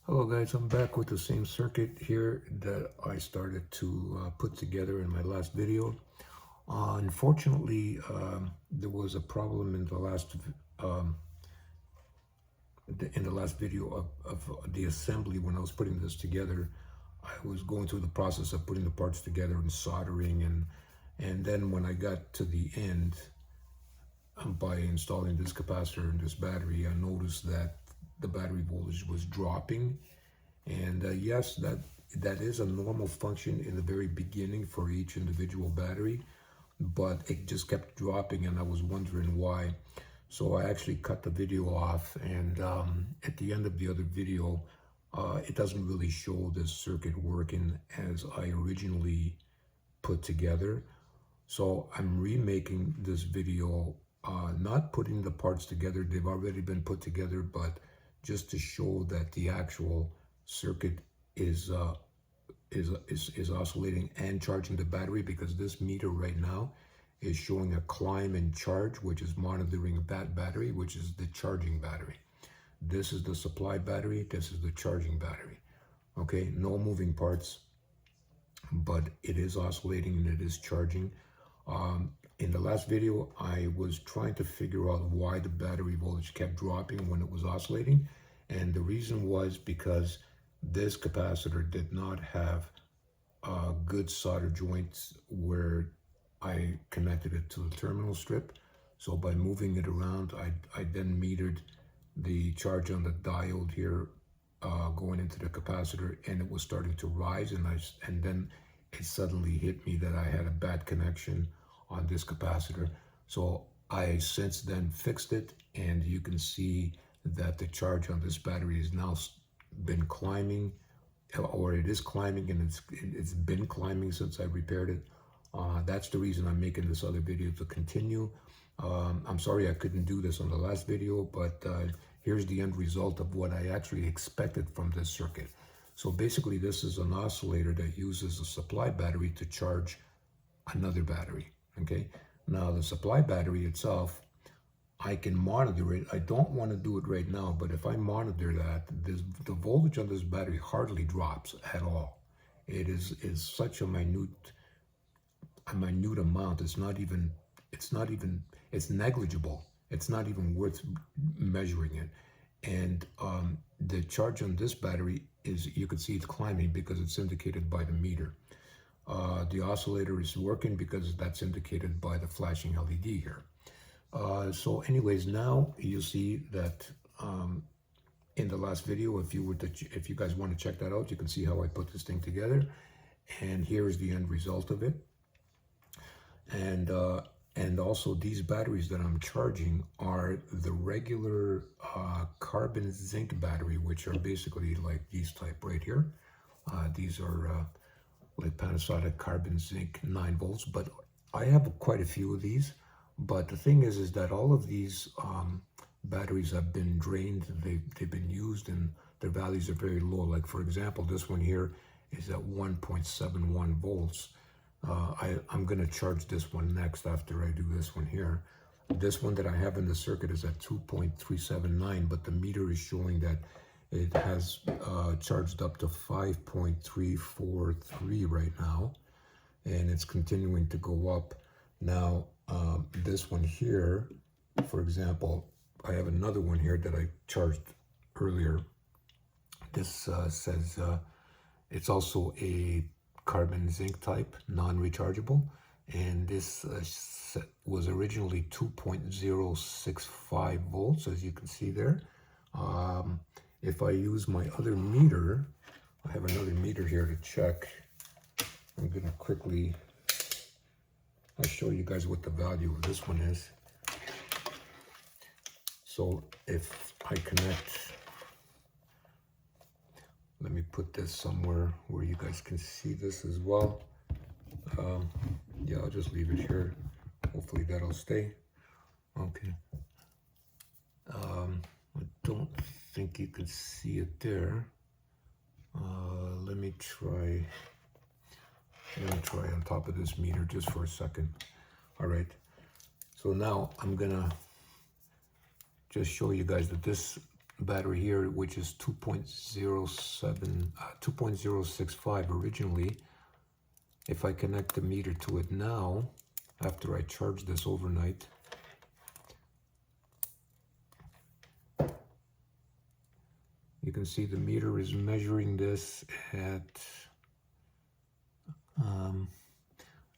Hello guys, I'm back with the same circuit here that I started to put together in my last video. Unfortunately, there was a problem in um, the last video of the assembly when I was putting this together. I was going through the process of putting the parts together and soldering, and then when I got to the end, by installing this capacitor and this battery, I noticed that the battery voltage was dropping. And yes, that is a normal function in the very beginning for each individual battery, but it just kept dropping and I was wondering why. So I actually cut the video off, and at the end of the other video, it doesn't really show this circuit working as I originally put together. So I'm remaking this video, not putting the parts together, they've already been put together, but just to show that the actual circuit is oscillating and charging the battery, because this meter right now is showing a climb in charge, which is monitoring that battery, which is the charging battery. This is the supply battery, this is the charging battery. Okay, no moving parts, but it is oscillating and it is charging. In the last video, I was trying to figure out why the battery voltage kept dropping when it was oscillating. And the reason was because this capacitor did not have good solder joints where I connected it to the terminal strip. So by moving it around, I then metered the charge on the diode here going into the capacitor, and it was starting to rise, and then it suddenly hit me that I had a bad connection on this capacitor. So I since then fixed it, and you can see that the charge on this battery is now been climbing, or it is climbing, and it's been climbing since I repaired it. That's the reason I'm making this other video, to continue. I'm sorry I couldn't do this on the last video, but here's the end result of what I actually expected from this circuit. So basically, this is an oscillator that uses a supply battery to charge another battery. Okay, now the supply battery itself, I can monitor it. I don't want to do it right now, but if I monitor that, the voltage on this battery hardly drops at all. It is such a minute amount. It's negligible. It's not even worth measuring it. And the charge on this battery is, you can see it's climbing because it's indicated by the meter. The oscillator is working because that's indicated by the flashing LED here. So anyways, now you see that in the last video, if you guys want to check that out, you can see how I put this thing together, and here is the end result of it. And also, these batteries that I'm charging are the regular carbon zinc battery, which are basically like these type right here. These are like Panasonic carbon zinc 9 volts, but I have quite a few of these. But the thing is that all of these batteries have been drained, they've been used, and their values are very low. Like for example, this one here is at 1.71 volts. I'm going to charge this one next after I do this one here. This one that I have in the circuit is at 2.379, but the meter is showing that it has charged up to 5.343 right now, and it's continuing to go up. Now, this one here, for example, I have another one here that I charged earlier. This says it's also a carbon zinc type, non-rechargeable, and this was originally 2.065 volts, as you can see there. If I use my other meter, I have another meter here to check. I'm gonna quickly, I'll show you guys what the value of this one is. So if I connect, let me put this somewhere where you guys can see this as well. Yeah, I'll just leave it here. Hopefully that'll stay. Okay. I don't think you can see it there. Let me try on top of this meter just for a second. All right. So now I'm gonna just show you guys that this battery here, which is 2.065 originally. If I connect the meter to it now, after I charge this overnight, you can see the meter is measuring this at,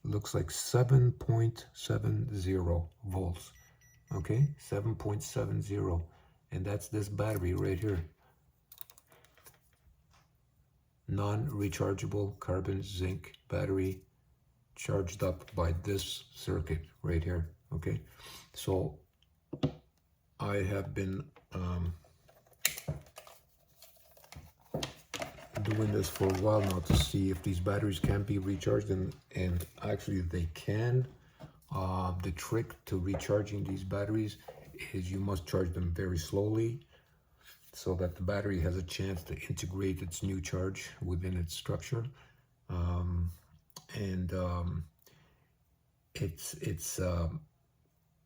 looks like 7.70 volts. Okay, 7.70. And that's this battery right here. Non-rechargeable carbon zinc battery charged up by this circuit right here. Okay, so I have been doing this for a while now to see if these batteries can be recharged, and actually they can. The trick to recharging these batteries is you must charge them very slowly so that the battery has a chance to integrate its new charge within its structure.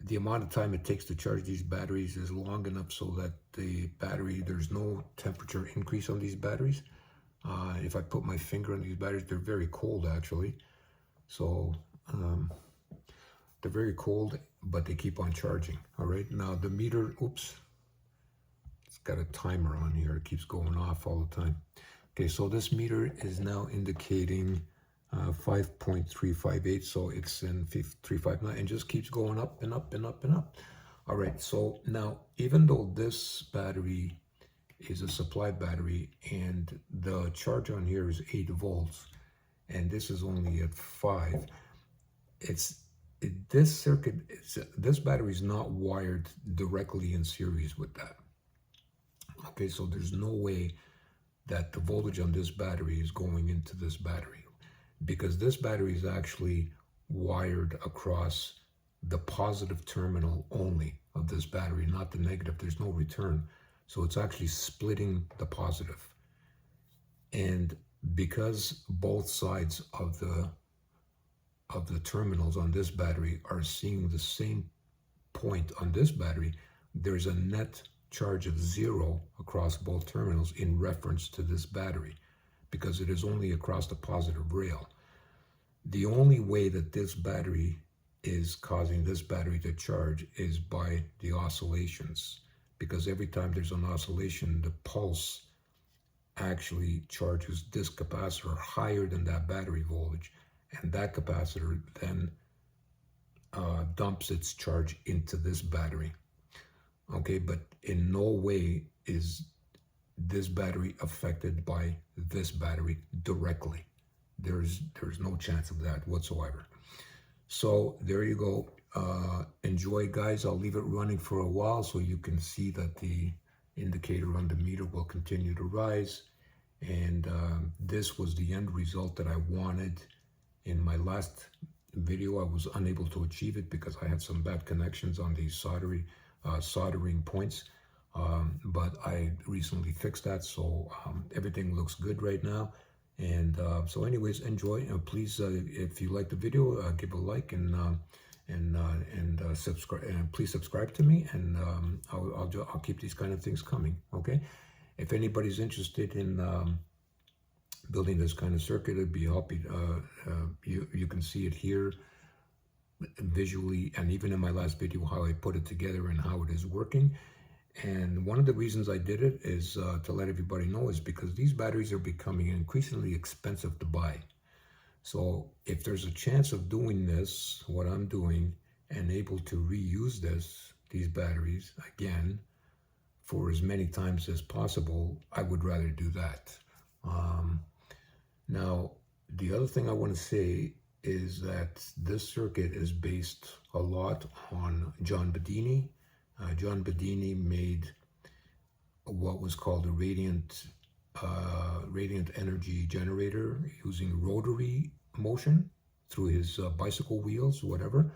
The amount of time it takes to charge these batteries is long enough so that there's no temperature increase on these batteries. If I put my finger on these batteries, they're very cold actually. So they're very cold, but they keep on charging. All right, now the meter, oops, it's got a timer on here. It keeps going off all the time. Okay, so this meter is now indicating 5.358, so it's in 359 and just keeps going up and up and up and up. All right, so now even though this battery is a supply battery and the charge on here is 8 volts and this is only at 5, this battery is not wired directly in series with that. Okay, so there's no way that the voltage on this battery is going into this battery, because this battery is actually wired across the positive terminal only of this battery, not the negative. There's no return. So it's actually splitting the positive. And because both sides of the terminals on this battery are seeing the same point on this battery, there's a net charge of 0 across both terminals in reference to this battery, because it is only across the positive rail. The only way that this battery is causing this battery to charge is by the oscillations, because every time there's an oscillation, the pulse actually charges this capacitor higher than that battery voltage, and that capacitor then dumps its charge into this battery. Okay, but in no way is this battery affected by this battery directly. There's no chance of that whatsoever. So there you go. Enjoy, guys. I'll leave it running for a while so you can see that the indicator on the meter will continue to rise. And this was the end result that I wanted. In my last video, I was unable to achieve it because I had some bad connections on these soldering points. But I recently fixed that, so everything looks good right now. And so anyways, enjoy, and please, if you like the video, give a like and subscribe, and please subscribe to me, and I'll keep these kind of things coming. Okay, if anybody's interested in building this kind of circuit, I'd be happy. You can see it here visually, and even in my last video, how I put it together and how it is working. And one of the reasons I did it is to let everybody know is because these batteries are becoming increasingly expensive to buy. So if there's a chance of doing this, what I'm doing, and able to reuse these batteries again for as many times as possible, I would rather do that. Now, the other thing I want to say is that this circuit is based a lot on John Bedini. John Bedini made what was called a radiant energy generator using rotary motion through his bicycle wheels, whatever.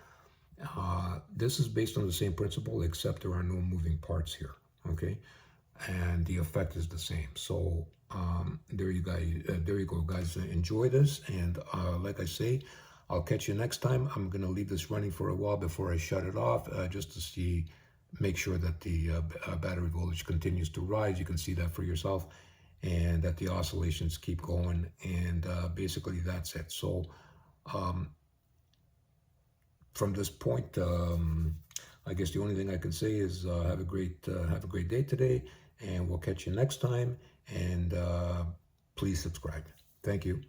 This is based on the same principle, except there are no moving parts here, okay? And the effect is the same. So there you go, guys. Enjoy this, and like I say, I'll catch you next time. I'm gonna leave this running for a while before I shut it off, just to see make sure that the battery voltage continues to rise. You can see that for yourself, and that the oscillations keep going, and basically that's it. So from this point, I guess the only thing I can say is have a great day today, and we'll catch you next time. And please subscribe. Thank you.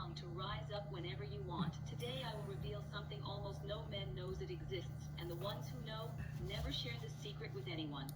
young to rise up whenever you want. Today I will reveal something almost no man knows it exists, and the ones who know never share the secret with anyone.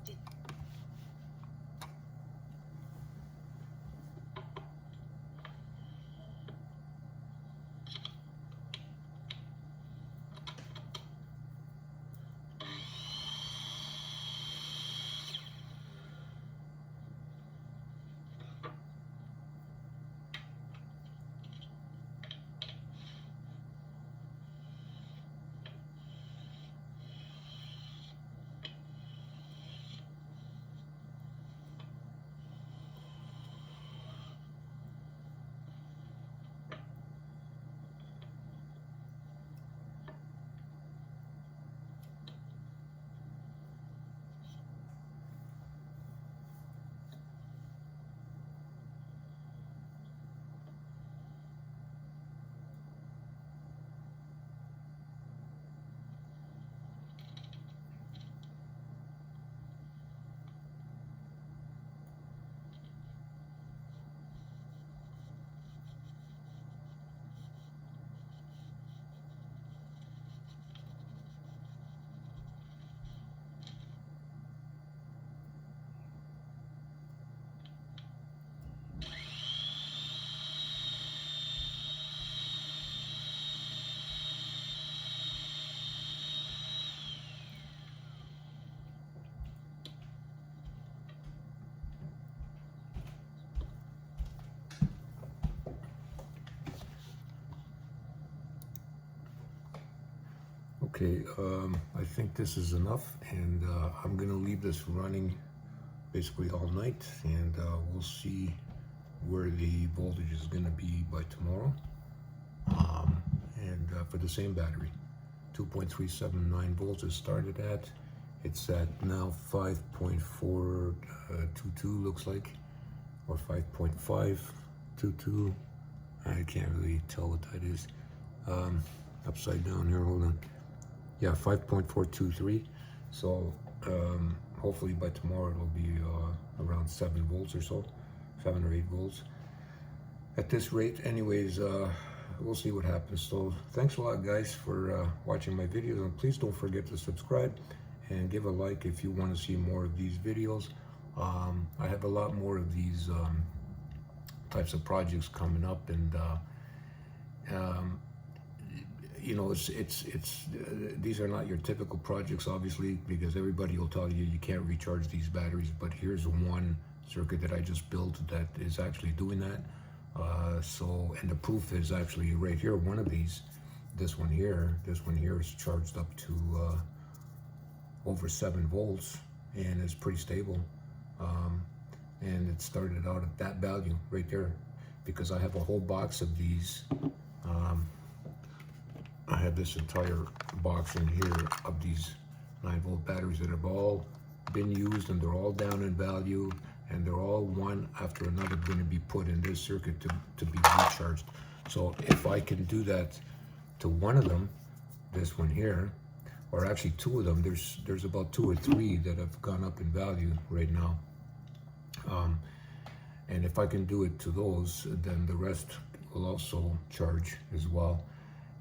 Okay, I think this is enough, and I'm gonna leave this running basically all night, and we'll see where the voltage is gonna be by tomorrow. And for the same battery, 2.379 volts it started at. It's at now 5.422 looks like, or 5.522. I can't really tell what that is. Upside down here, hold on. Yeah, 5.423. So hopefully by tomorrow it'll be around 7 volts or so, 7 or 8 volts. At this rate, anyways, we'll see what happens. So thanks a lot, guys, for watching my videos, and please don't forget to subscribe and give a like if you want to see more of these videos. I have a lot more of these types of projects coming up, and you know, these are not your typical projects, obviously, because everybody will tell you you can't recharge these batteries, but here's one circuit that I just built that is actually doing that. And the proof is actually right here. One of these, this one here is charged up to over 7 volts, and it's pretty stable. And it started out at that value right there, because I have a whole box of these. I have this entire box in here of these 9-volt batteries that have all been used, and they're all down in value, and they're all one after another going to be put in this circuit to be recharged. So if I can do that to one of them, this one here, or actually 2 of them, there's about 2 or 3 that have gone up in value right now. And if I can do it to those, then the rest will also charge as well.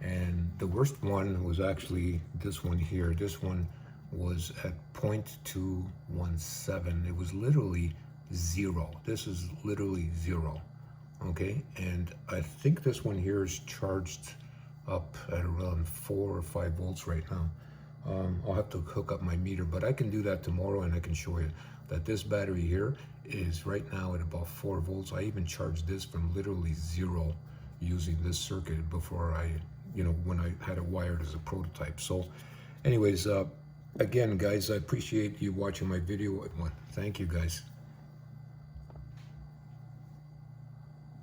And the worst one was actually this one here. This one was at 0.217. It was literally 0. This is literally 0. Okay, and I think this one here is charged up at around 4 or 5 volts right now. I'll have to hook up my meter, but I can do that tomorrow, and I can show you that this battery here is right now at about 4 volts. I even charged this from literally 0 using this circuit before when I had it wired as a prototype. So anyways, again, guys, I appreciate you watching my video. Thank you, guys.